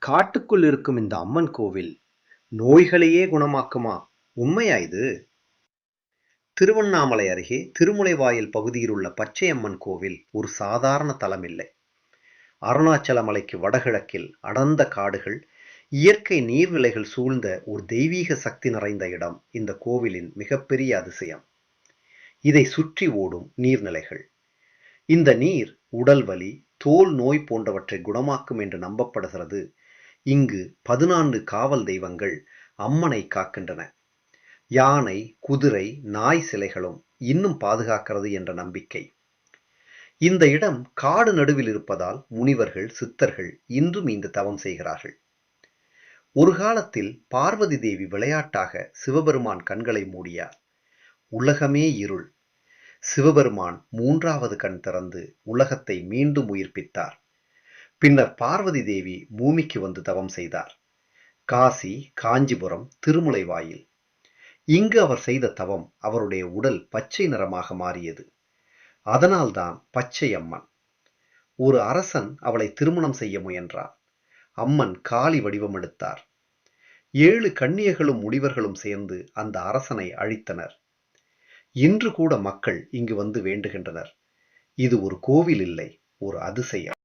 காட்டுக்குள் இருக்கும் இந்த அம்மன் கோவில் நோய்களையே குணமாக்குமா? உண்மையா இது? திருவண்ணாமலை அருகே திருமுலைவாயில் பகுதியில் உள்ள பச்சையம்மன் கோவில் ஒரு சாதாரண தலம் இல்லை. அருணாச்சல மலைக்கு வடகிழக்கில் அடர்ந்த காடுகள், இயற்கை நீர்நிலைகள் சூழ்ந்த ஒரு தெய்வீக சக்தி நிறைந்த இடம் இந்த கோவிலின் மிகப்பெரிய அதிசயம். இதை சுற்றி ஓடும் நீர்நிலைகள். இந்த நீர் உடல் வலி, தோல் நோய் போன்றவற்றை குணமாக்கும் என்று நம்பப்படுகிறது. இங்கு 14 காவல் தெய்வங்கள் அம்மனை காக்கின்றன. யானை, குதிரை, நாய் சிலைகளும் இன்னும் பாதுகாக்கிறது என்ற நம்பிக்கை. இந்த இடம் காடு நடுவில் இருப்பதால் முனிவர்கள், சித்தர்கள் இன்றும் இந்த தவம் செய்கிறார்கள். ஒரு காலத்தில் பார்வதி தேவி விளையாட்டாக சிவபெருமான் கண்களை மூடியார். உலகமே இருள். சிவபெருமான் 3வது கண் திறந்து உலகத்தை மீண்டும் உயிர்ப்பித்தார். பின்னர் பார்வதி தேவி பூமிக்கு வந்து தவம் செய்தார். காசி, காஞ்சிபுரம், திருமுலைவாயில். இங்கு அவர் செய்த தவம் அவருடைய உடல் பச்சை நிறமாக மாறியது. அதனால்தான் பச்சை அம்மன். ஒரு அரசன் அவளை திருமணம் செய்ய முயன்றார். அம்மன் காளி வடிவம் எடுத்தார். 7 கன்னியர்களும் முனிவர்களும் சேர்ந்து அந்த அரசனை அழித்தனர். இன்று கூட மக்கள் இங்கு வந்து வேண்டுகின்றனர். இது ஒரு கோவில் இல்லை, ஒரு அதிசயம்.